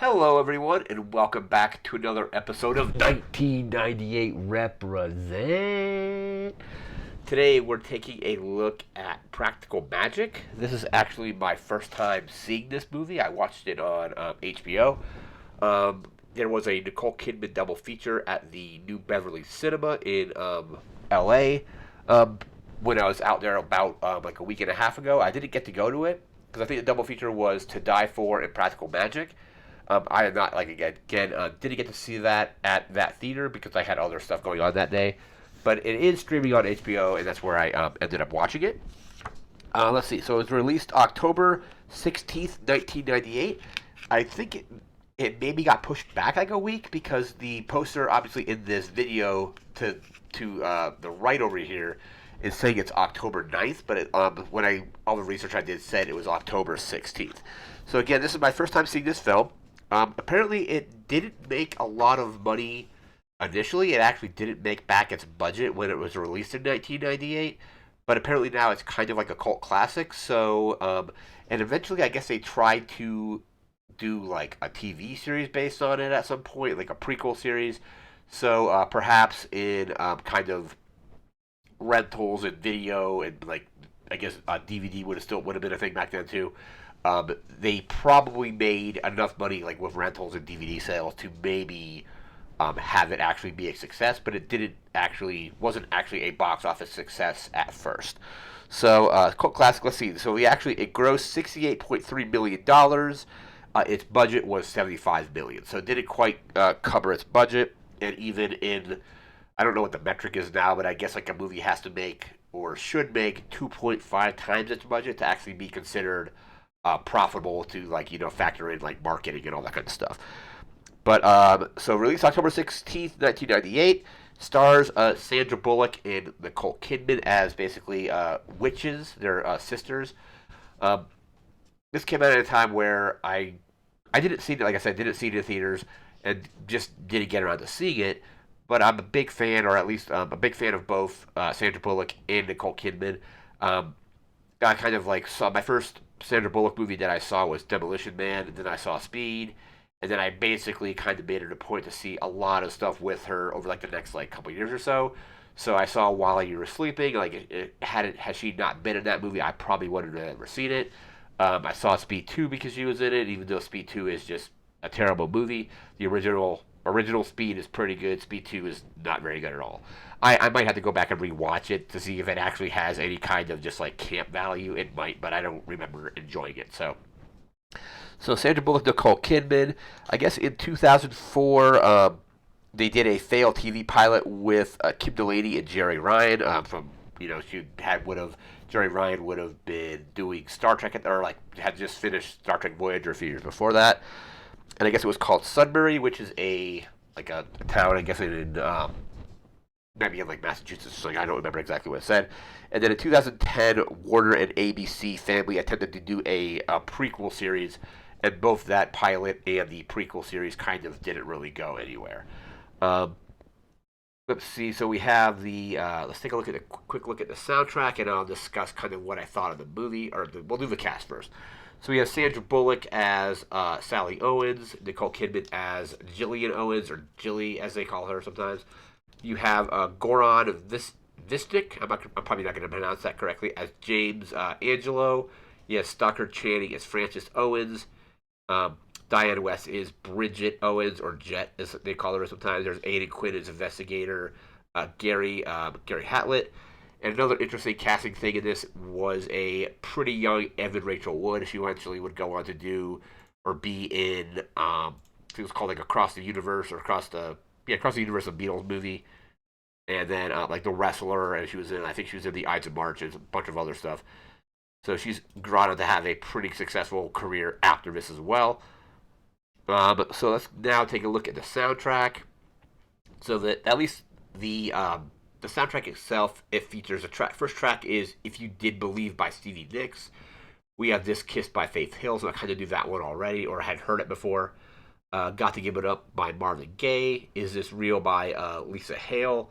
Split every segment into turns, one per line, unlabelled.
Hello, everyone, and welcome back to another episode of 1998 Represent. Today, we're taking a look at Practical Magic. This is actually my first time seeing this movie. I watched it on HBO. There was a Nicole Kidman double feature at the New Beverly Cinema in LA. Um, when I was out there about like a week and a half ago, I didn't get to go to it because I think the double feature was To Die For and Practical Magic. I did not like again didn't get to see that at that theater because I had other stuff going on that day. But it is streaming on HBO, and that's where I ended up watching it. Let's see. So it was released October 16th, 1998. I think it maybe got pushed back like a week because the poster, obviously in this video to the right over here, is saying it's October 9th. But all the research I did said it was October 16th. So again, this is my first time seeing this film. Apparently, it didn't make a lot of money initially. It actually didn't make back its budget when it was released in 1998. But apparently now it's kind of like a cult classic. And eventually, I guess they tried to do like a TV series based on it at some point, like a prequel series. So perhaps in kind of rentals and video and like I guess DVD would have been a thing back then too. They probably made enough money, like with rentals and DVD sales, to maybe have it actually be a success, but it didn't actually wasn't actually a box office success at first. So, cult classic. Let's see. So, it grossed $68.3 million. Its budget was 75 million, so it didn't quite cover its budget. And even in, I don't know what the metric is now, but I guess like a movie has to make or should make 2.5 times its budget to actually be considered profitable to factor in like marketing and all that kind of stuff. But so released October 16th, 1998, stars Sandra Bullock and Nicole Kidman as basically witches. They're sisters. Um, this came out at a time where I didn't see it. Like I said, didn't see it in theaters and just didn't get around to seeing it. But I'm a big fan, or at least a big fan of both Sandra Bullock and Nicole Kidman. I kind of like saw my first Sandra Bullock movie that I saw was Demolition Man, and then I saw Speed, and then I basically kind of made it a point to see a lot of stuff with her over like the next like couple years or so. So I saw While You Were Sleeping. Like had she not been in that movie, I probably wouldn't have ever seen it. I saw Speed 2 because she was in it, even though Speed 2 is just a terrible movie. The original Speed is pretty good. Speed 2 is not very good at all. I might have to go back and rewatch it to see if it actually has any kind of just like camp value. It might, but I don't remember enjoying it. So Sandra Bullock, Nicole Kidman. I guess in 2004, they did a failed TV pilot with Kim Delaney and Jerry Ryan. From she had would have Jerry Ryan would have been doing Star Trek or like had just finished Star Trek Voyager a few years before that, and I guess it was called Sudbury, which is a town I guess in maybe in like Massachusetts. Like I don't remember exactly what it said. And then in 2010, Warner and ABC Family attempted to do a prequel series, and both that pilot and the prequel series kind of didn't really go anywhere. Um, let's see. So we have the let's take a quick look at the soundtrack, and I'll discuss kind of what I thought of the movie. We'll do the cast first. So we have Sandra Bullock as Sally Owens, Nicole Kidman as Jillian Owens, or Jilly as they call her sometimes. You have Goran Vistic. I'm probably not going to pronounce that correctly. As James Angelo. You have Stockard Channing as Frances Owens. Diane West is Bridget Owens, or Jet as they call her sometimes. There's Aidan Quinn as investigator. Gary Hatlett. And another interesting casting thing in this was a pretty young Evan Rachel Wood. She eventually would go on to do or be in I think it was called like Across the Universe or Across the Universe of Beatles movie. And then like The Wrestler, and I think she was in The Ides of March and a bunch of other stuff. So she's gone on to have a pretty successful career after this as well. So let's now take a look at the soundtrack. So that at least the soundtrack itself, it features a track. First track is If You Did Believe by Stevie Nicks. We have This Kiss by Faith Hill, so I kind of knew that one already, or had heard it before. Got to Give It Up by Marvin Gaye. Is This Real by Lisa Hale.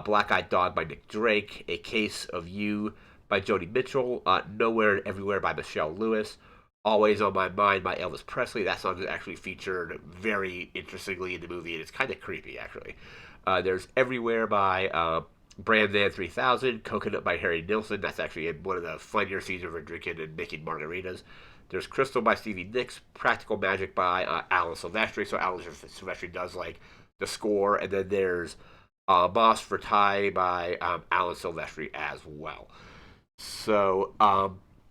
Black Eyed Dog by Nick Drake. A Case of You by Joni Mitchell. Nowhere and Everywhere by Michelle Lewis. Always on My Mind by Elvis Presley. That song is actually featured very interestingly in the movie, and it's kind of creepy, actually. There's Everywhere by Brandman 3000, Coconut by Harry Nilsson. That's actually in one of the funnier scenes where we're drinking and making margaritas. There's Crystal by Stevie Nicks, Practical Magic by Alan Silvestri. So Alan Silvestri does like the score, and then there's Moss for Ty by Alan Silvestri as well. So,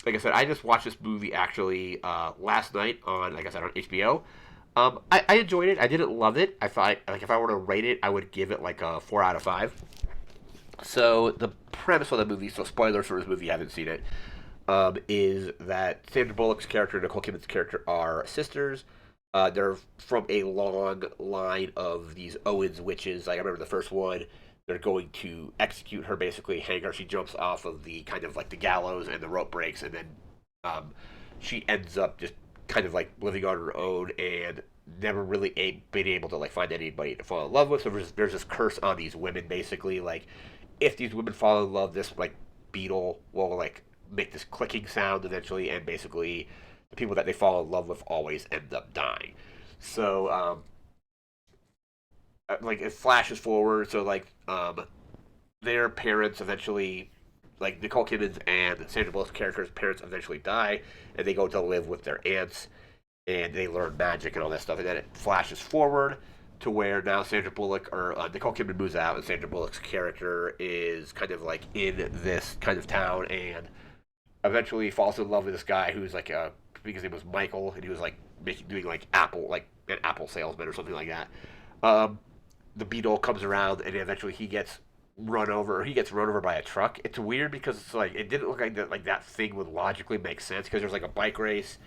like I said, I just watched this movie actually last night on, like I said, on HBO. I enjoyed it. I didn't love it. I thought, like, if I were to rate it, I would give it like a 4 out of 5. So the premise of the movie, so spoilers for this movie, you haven't seen it, is that Sandra Bullock's character and Nicole Kidman's character are sisters. They're from a long line of these Owens witches. Like I remember the first one, they're going to execute her, basically hang her. She jumps off of the kind of like the gallows, and the rope breaks, and then um, she ends up just kind of like living on her own and never really been able to like find anybody to fall in love with. So there's this curse on these women, basically. Like if these women fall in love, this like beetle will like make this clicking sound eventually, and basically the people that they fall in love with always end up dying. So like it flashes forward. So like their parents eventually, like Nicole Kidman's and Sandra Bullock's characters' parents eventually die, and they go to live with their aunts, and they learn magic and all that stuff. And then it flashes forward to where now Sandra Bullock or Nicole Kidman moves out, and Sandra Bullock's character is kind of like in this kind of town, and eventually falls in love with this guy who's like a, I think his name was Michael, and he was like doing like Apple, like an Apple salesman or something like that. Um, the beetle comes around, and eventually he gets run over. Or he gets run over by a truck. It's weird because it's like it didn't look like that thing would logically make sense, because there's like a bike race,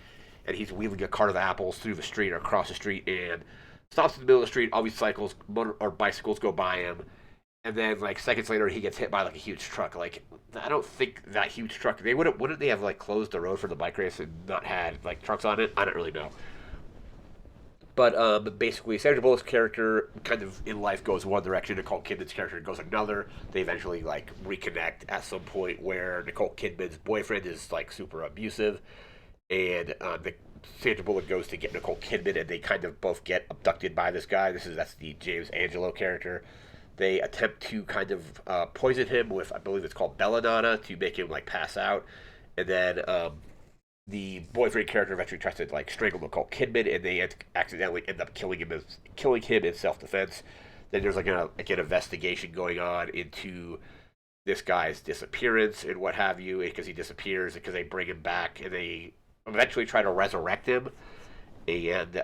and he's wheeling a cart of apples through the street or across the street, and stops in the middle of the street. All these cycles or bicycles go by him, and then like seconds later he gets hit by like a huge truck. Like I don't think that huge truck, they wouldn't they have like closed the road for the bike race and not had like trucks on it? I don't really know. But basically, Sandra Bullock's character kind of in life goes one direction. Nicole Kidman's character goes another. They eventually like reconnect at some point where Nicole Kidman's boyfriend is like super abusive, and Sandra Bullock goes to get Nicole Kidman, and they kind of both get abducted by this guy. That's the James Angelo character. They attempt to kind of poison him with, I believe it's called belladonna, to make him like pass out, and then the boyfriend character eventually tries to like strangle Nicole Kidman, and they accidentally end up killing him in self defense. Then there's like an investigation going on into this guy's disappearance and what have you, because he disappears, because they bring him back, and they eventually try to resurrect him. And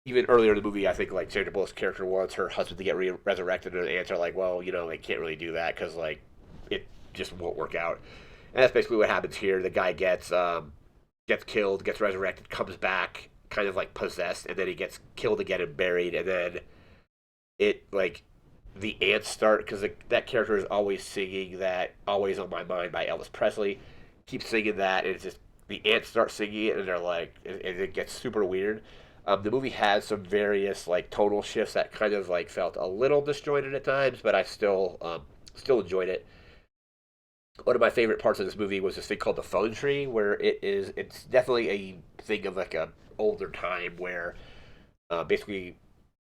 even earlier in the movie, I think like Sandra Bullock's character wants her husband to get resurrected, and the answer like, well, they can't really do that because like it just won't work out. And that's basically what happens here. The guy gets killed, gets resurrected, comes back, kind of like possessed, and then he gets killed again and buried. And then it like the ants start, because that character is always singing that "Always on My Mind" by Elvis Presley. Keeps singing that, and it's just the ants start singing it, and they're like, and it gets super weird. The movie has some various like tonal shifts that kind of like felt a little disjointed at times, but I still enjoyed it. One of my favorite parts of this movie was this thing called the phone tree, where it's definitely a thing of like a older time where basically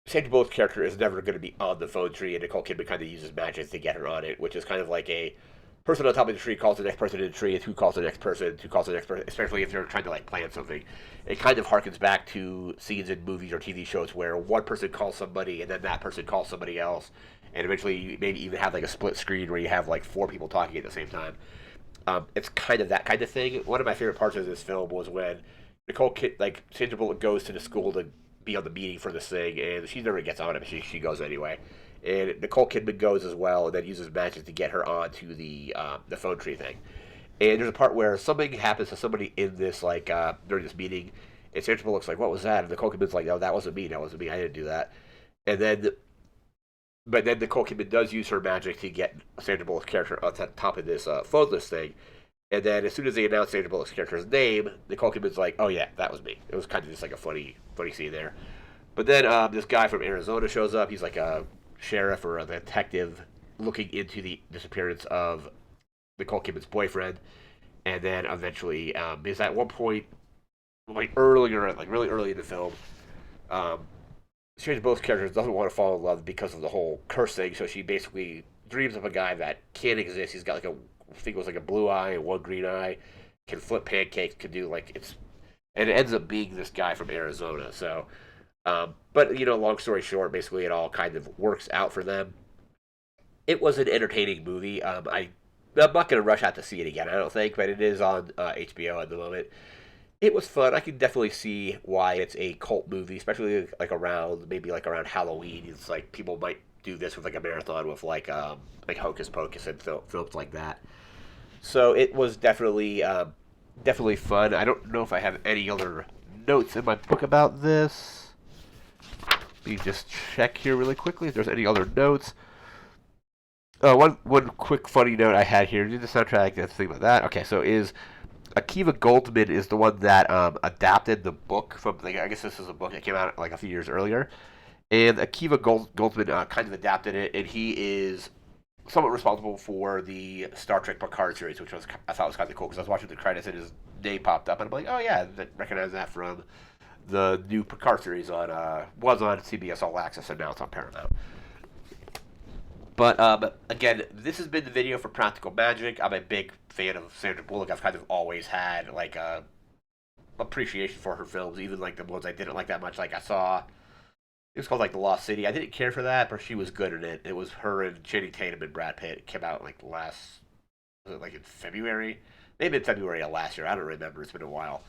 Sandra Bullock's character is never going to be on the phone tree, and Nicole Kidman kind of uses magic to get her on it, which is kind of like a person on top of the tree calls the next person in the tree, and who calls the next person, who calls the next person, especially if they're trying to like plan something. It kind of harkens back to scenes in movies or TV shows where one person calls somebody, and then that person calls somebody else, and eventually you maybe even have like a split screen where you have like four people talking at the same time. It's kind of that kind of thing. One of my favorite parts of this film was when like Sandra Bullock goes to the school to be on the meeting for this thing, and she never gets on it, but she goes anyway. And Nicole Kidman goes as well, and then uses magic to get her onto the phone tree thing. And there's a part where something happens to somebody in this like during this meeting, and Sandra Bullock's like, "What was that?" And Nicole Kidman's like, "No, that wasn't me. That wasn't me. I didn't do that." And then, but then Nicole Kidman does use her magic to get Sandra Bullock's character on top of this phone list thing. And then as soon as they announce Sandra Bullock's character's name, Nicole Kidman's like, "Oh yeah, that was me." It was kind of just like a funny scene there. But then this guy from Arizona shows up. He's like a sheriff or a detective looking into the disappearance of Nicole Kidman's boyfriend. and then eventually, because at one point, like earlier, like really early in the film, um, Sandra Bullock's character doesn't want to fall in love because of the whole curse thing. So she basically dreams of a guy that can't exist. He's got like I think it was like a blue eye and one green eye, can flip pancakes, can do like it's, and it ends up being this guy from Arizona. So, but long story short, basically it all kind of works out for them. It was an entertaining movie. I'm not going to rush out to see it again, I don't think, but it is on HBO at the moment. It was fun. I can definitely see why it's a cult movie, especially like around maybe like around Halloween. It's like people might do this with like a marathon with like Hocus Pocus and films like that. So it was definitely fun. I don't know if I have any other notes in my book about this. Let me just check here really quickly if there's any other notes. One quick funny note I had here. Did the soundtrack? Let's think about that. Okay, so is Akiva Goldsman is the one that adapted the book from. Like, I guess this is a book that came out like a few years earlier, and Akiva Goldsman kind of adapted it, and he is somewhat responsible for the Star Trek Picard series, which I thought was kind of cool because I was watching the credits and his name popped up, and I'm like, oh yeah, I recognize that from the new Picard series was on CBS All Access and now it's on Paramount. But again, this has been the video for Practical Magic. I'm a big fan of Sandra Bullock. I've kind of always had like a appreciation for her films, even like the ones I didn't like that much. Like I saw, it was called like The Lost City. I didn't care for that, but she was good in it. It was her and Channing Tatum and Brad Pitt. It came out like was it like in February? Maybe in February of last year. I don't remember. It's been a while.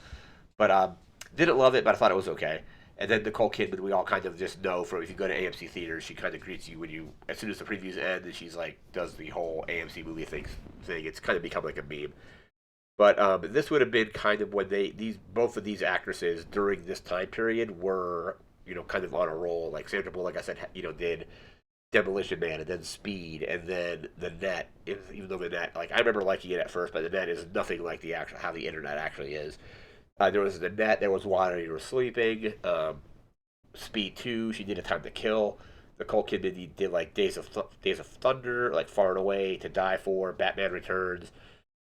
But didn't love it, but I thought it was okay. And then Nicole Kidman, we all kind of just know from if you go to AMC theaters, she kind of greets you when you, as soon as the previews end, and she's like, does the whole AMC movie thing. It's kind of become like a meme. But this would have been kind of when both of these actresses during this time period were, kind of on a roll. Like Sandra Bullock, like I said, did Demolition Man and then Speed and then The Net. Even though The Net, like I remember liking it at first, but The Net is nothing like the actual how the internet actually is. There was The Net. There was While You Were Sleeping. Speed 2. She did A Time to Kill. Nicole Kidman did like Days of Thunder, like Far and Away, To Die For, Batman Returns.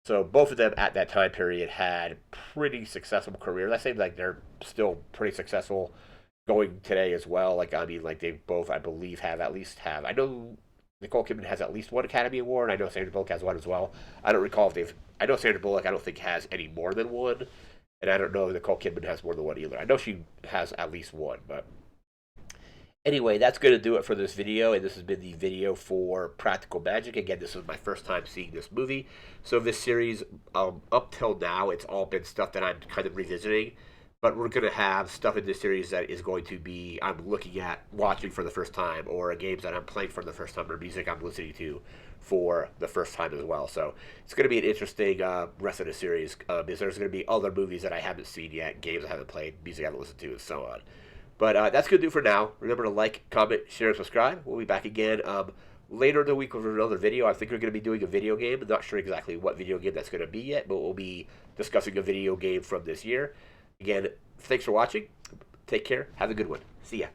So both of them at that time period had pretty successful careers. I say like they're still pretty successful going today as well. Like I mean, like they both I believe have. I know Nicole Kidman has at least one Academy Award. I know Sandra Bullock has one as well. I don't recall if they've. I know Sandra Bullock. I don't think has any more than one. And I don't know if Nicole Kidman has more than one either. I know she has at least one, but anyway, that's going to do it for this video, and this has been the video for Practical Magic. Again, this is my first time seeing this movie, so this series, up till now, it's all been stuff that I'm kind of revisiting, but we're going to have stuff in this series that is going to be, I'm looking at, watching for the first time, or games that I'm playing for the first time, or music I'm listening to for the first time as well. So it's going to be an interesting rest of the series because there's going to be other movies that I haven't seen yet, games I haven't played, music I haven't listened to, and so on. But that's going to do for now. Remember to like, comment, share, and subscribe. We'll be back again later in the week with another video. I think we're going to be doing a video game. I'm not sure exactly what video game that's going to be yet, but we'll be discussing a video game from this year. Again, thanks for watching. Take care. Have a good one. See ya.